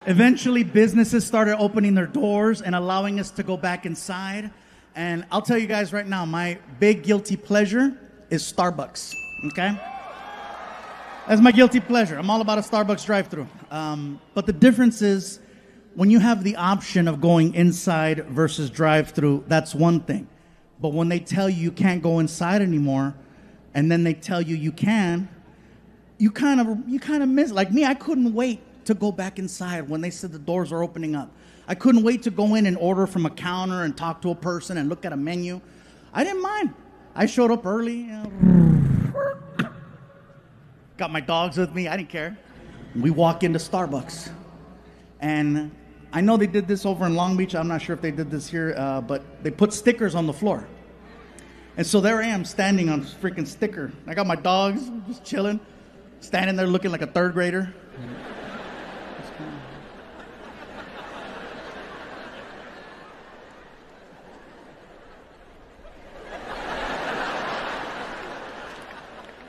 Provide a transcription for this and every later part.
Eventually, businesses started opening their doors and allowing us to go back inside. And I'll tell you guys right now, my big guilty pleasure is Starbucks, okay? That's my guilty pleasure. I'm all about a Starbucks drive-thru. But the difference is, when you have the option of going inside versus drive-thru, that's one thing. But when they tell you can't go inside anymore, and then they tell you can, you kind of miss. Like me, I couldn't wait to go back inside when they said the doors are opening up. I couldn't wait to go in and order from a counter and talk to a person and look at a menu. I didn't mind. I showed up early. Got my dogs with me. I didn't care. We walk into Starbucks. And I know they did this over in Long Beach. I'm not sure if they did this here, but they put stickers on the floor. And so there I am standing on this freaking sticker. I got my dogs just chilling, standing there looking like a third grader.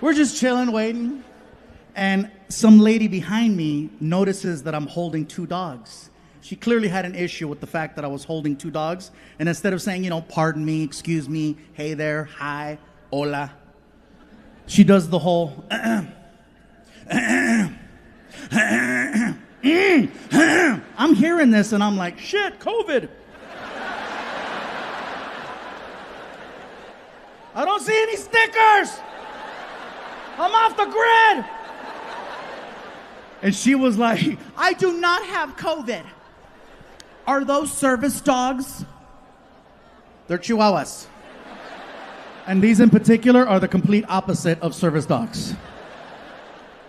We're just chilling, waiting. And some lady behind me notices that I'm holding two dogs. She clearly had an issue with the fact that I was holding two dogs. And instead of saying, pardon me, excuse me, hey there, hi, hola, she does the whole, I'm hearing this and I'm like, shit, COVID. I don't see any stickers. I'm off the grid. And she was like, I do not have COVID. Are those service dogs? They're Chihuahuas. And these in particular are the complete opposite of service dogs.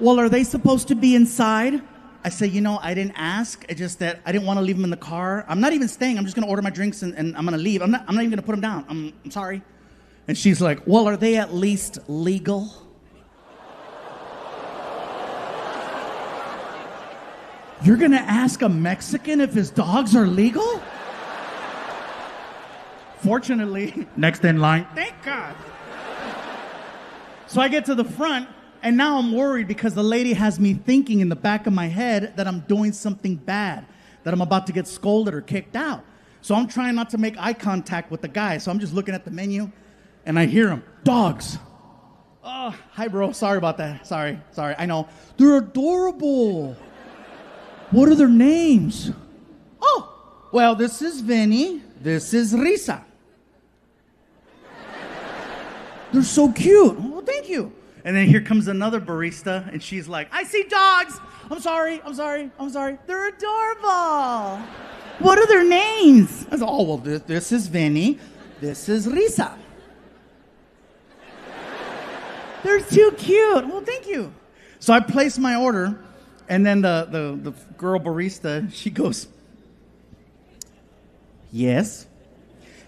Well, are they supposed to be inside? I say, I didn't ask. It's just that I didn't want to leave them in the car. I'm not even staying. I'm just going to order my drinks and I'm going to leave. I'm not even going to put them down. I'm sorry. And she's like, well, are they at least legal? You're gonna ask a Mexican if his dogs are legal? Fortunately, next in line, thank God. So I get to the front, and now I'm worried because the lady has me thinking in the back of my head that I'm doing something bad, that I'm about to get scolded or kicked out. So I'm trying not to make eye contact with the guy. So I'm just looking at the menu, and I hear him, dogs. Oh, hi, bro. Sorry about that. Sorry. I know. They're adorable. What are their names? Oh, well, this is Vinny. This is Risa. They're so cute. Oh, thank you. And then here comes another barista, and she's like, I see dogs. I'm sorry. They're adorable. What are their names? I said, oh, well, this is Vinny. This is Risa. They're too cute. Well, thank you. So I placed my order. And then the girl barista, she goes, yes?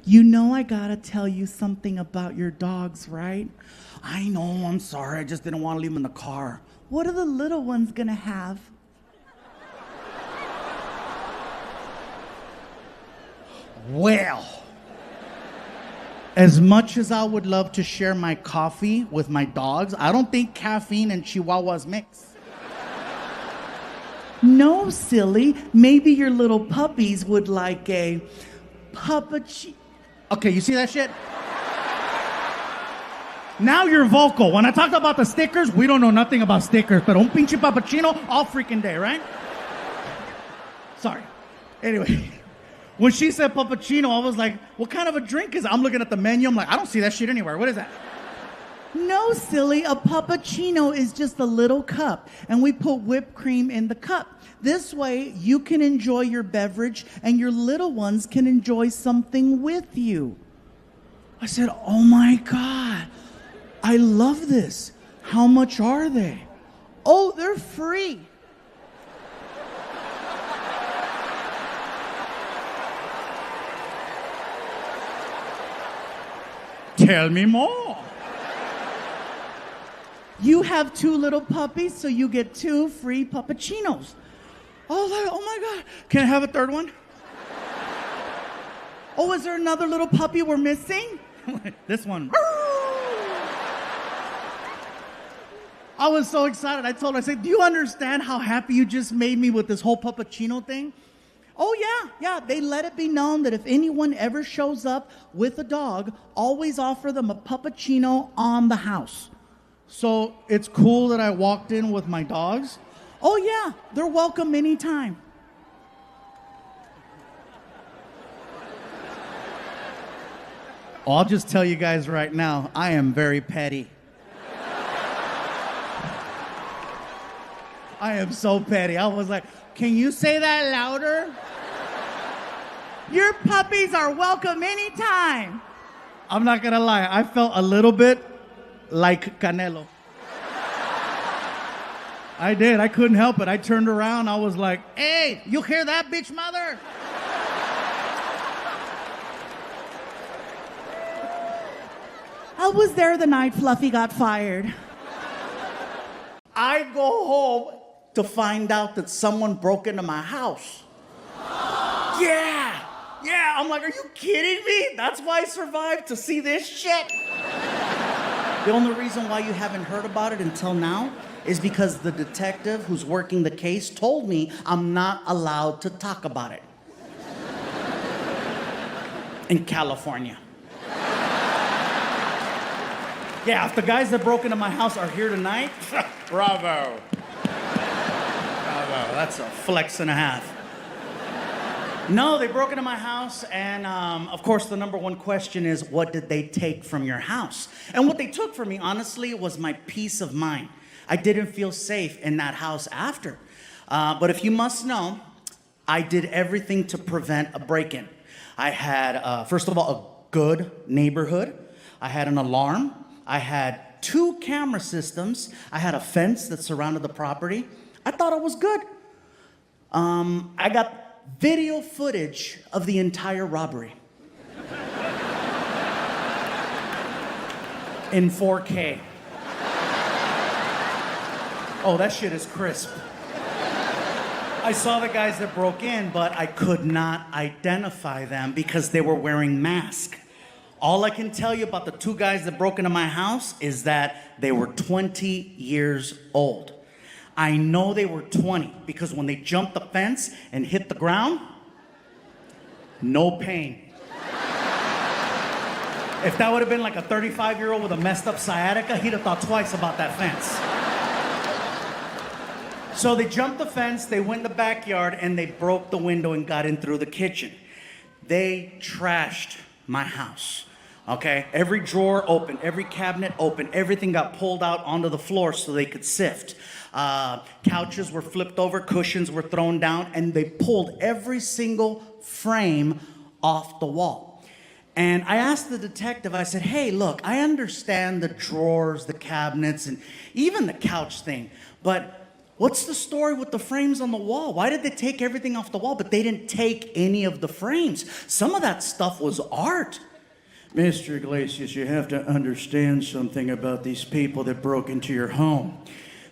I gotta tell you something about your dogs, right? I know, I'm sorry, I just didn't want to leave them in the car. What are the little ones gonna have? Well, as much as I would love to share my coffee with my dogs, I don't think caffeine and Chihuahuas mix. No, silly. Maybe your little puppies would like a puppuccino. Okay, you see that shit? Now you're vocal. When I talked about the stickers, we don't know nothing about stickers, but un pinche puppuccino all freaking day, right? Sorry. Anyway, when she said puppuccino, I was like, what kind of a drink is it? I'm looking at the menu. I'm like, I don't see that shit anywhere. What is that? No, silly. A puppuccino is just a little cup, and we put whipped cream in the cup. This way, you can enjoy your beverage, and your little ones can enjoy something with you. I said, oh my God, I love this. How much are they? Oh, they're free. Tell me more. You have two little puppies, so you get 2 free puppuccinos. Oh my God. Can I have a third one? Oh, is there another little puppy we're missing? This one. I was so excited. I told her, I said, do you understand how happy you just made me with this whole puppuccino thing? Oh, yeah. They let it be known that if anyone ever shows up with a dog, always offer them a puppuccino on the house. So it's cool that I walked in with my dogs. Oh, yeah, they're welcome anytime. I'll just tell you guys right now, I am very petty. I am so petty. I was like, can you say that louder? Your puppies are welcome anytime. I'm not gonna lie, I felt a little bit like Canelo. I did, I couldn't help it. I turned around, I was like, hey, you hear that, bitch mother? I was there the night Fluffy got fired. I go home to find out that someone broke into my house. Yeah, I'm like, are you kidding me? That's why I survived to see this shit. The only reason why you haven't heard about it until now is because the detective who's working the case told me I'm not allowed to talk about it. In California. Yeah, if the guys that broke into my house are here tonight, bravo. Bravo, that's a flex and a half. No, they broke into my house, and of course, the number one question is, what did they take from your house? And what they took from me, honestly, was my peace of mind. I didn't feel safe in that house after. But if you must know, I did everything to prevent a break-in. I had, first of all, a good neighborhood. I had an alarm. I had 2 camera systems. I had a fence that surrounded the property. I thought it was good. I got video footage of the entire robbery. In 4K. Oh, that shit is crisp. I saw the guys that broke in, but I could not identify them because they were wearing masks. All I can tell you about the 2 guys that broke into my house is that they were 20 years old. I know they were 20 because when they jumped the fence and hit the ground, no pain. If that would have been like a 35-year-old with a messed up sciatica, he'd have thought twice about that fence. So they jumped the fence, they went in the backyard, and they broke the window and got in through the kitchen. They trashed my house. Okay, every drawer open, every cabinet open, everything got pulled out onto the floor so they could sift. Couches were flipped over, cushions were thrown down, and they pulled every single frame off the wall. And I asked the detective, I said, hey, look, I understand the drawers, the cabinets, and even the couch thing, but what's the story with the frames on the wall? Why did they take everything off the wall, but they didn't take any of the frames? Some of that stuff was art. Mr. Iglesias, you have to understand something about these people that broke into your home.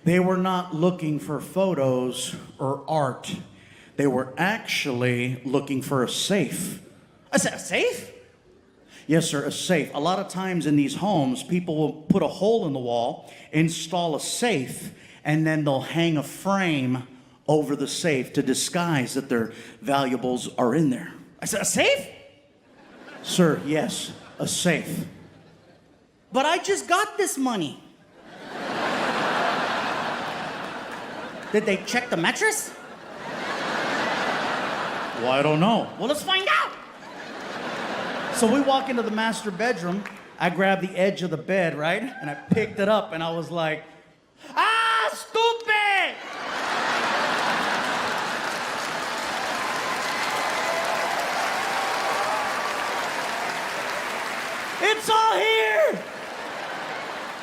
They were not looking for photos or art. They were actually looking for a safe. I said, a safe? Yes, sir, a safe. A lot of times in these homes, people will put a hole in the wall, install a safe, and then they'll hang a frame over the safe to disguise that their valuables are in there. I said, a safe? Sir, yes, a safe. But I just got this money. Did they check the mattress? Well, I don't know. Well, let's find out. So we walk into the master bedroom. I grabbed the edge of the bed, right? And I picked it up and I was like, ah, stupid! It's all here!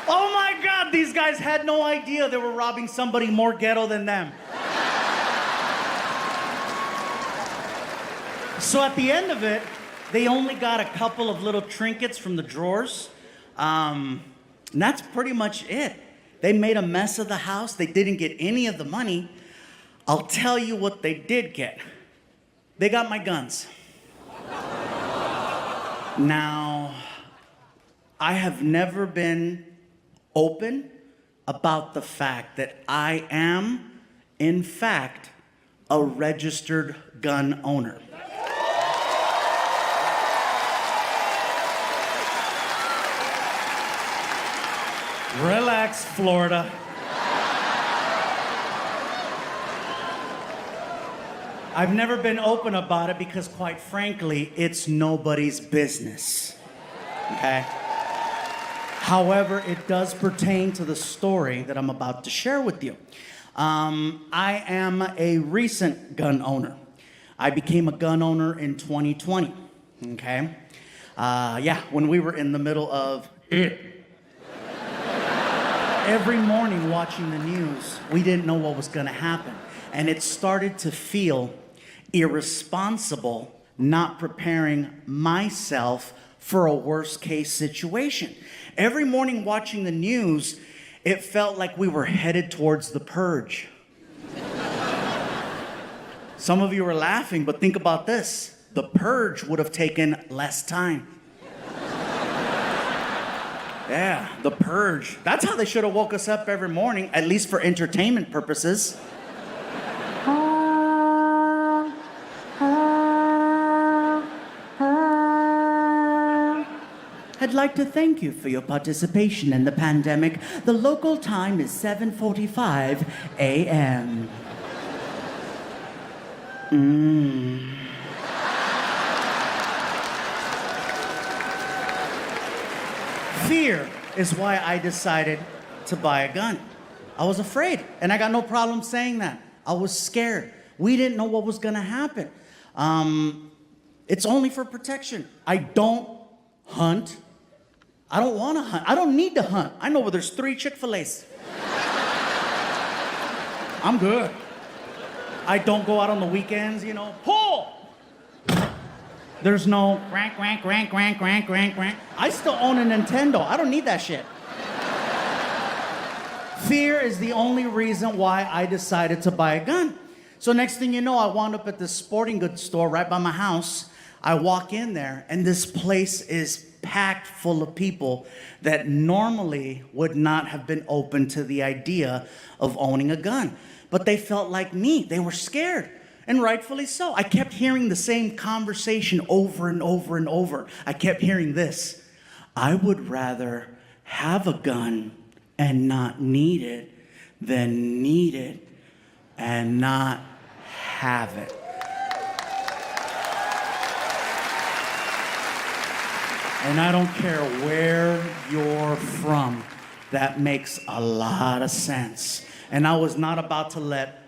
Oh my God, these guys had no idea they were robbing somebody more ghetto than them. So at the end of it, they only got a couple of little trinkets from the drawers. And that's pretty much it. They made a mess of the house. They didn't get any of the money. I'll tell you what they did get. They got my guns. Now, I have never been open about the fact that I am, in fact, a registered gun owner. Relax, Florida. I've never been open about it because, quite frankly, it's nobody's business. Okay? However, it does pertain to the story that I'm about to share with you. I am a recent gun owner. I became a gun owner in 2020. Okay? When we were in the middle of it. Every morning watching the news, we didn't know what was going to happen. And it started to feel irresponsible not preparing myself for a worst case situation. Every morning watching the news, it felt like we were headed towards the purge. Some of you are laughing, but think about this. The purge would have taken less time. Yeah, the purge. That's how they should have woke us up every morning, at least for entertainment purposes. I'd like to thank you for your participation in the pandemic. The local time is 7:45 a.m. Fear is why I decided to buy a gun. I was afraid, and I got no problem saying that. I was scared. We didn't know what was gonna happen. It's only for protection. I don't hunt. I don't wanna hunt. I don't need to hunt. I know where there's 3 Chick-fil-A's. I'm good. I don't go out on the weekends, pull! There's no crank, crank, crank, crank, crank, crank, crank. I still own a Nintendo. I don't need that shit. Fear is the only reason why I decided to buy a gun. So next thing you know, I wound up at this sporting goods store right by my house. I walk in there, and this place is packed full of people that normally would not have been open to the idea of owning a gun. But they felt like me. They were scared. And rightfully so. I kept hearing the same conversation over and over and over. I kept hearing this. I would rather have a gun and not need it than need it and not have it. And I don't care where you're from, that makes a lot of sense. And I was not about to let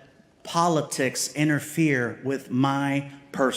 politics interfere with my personal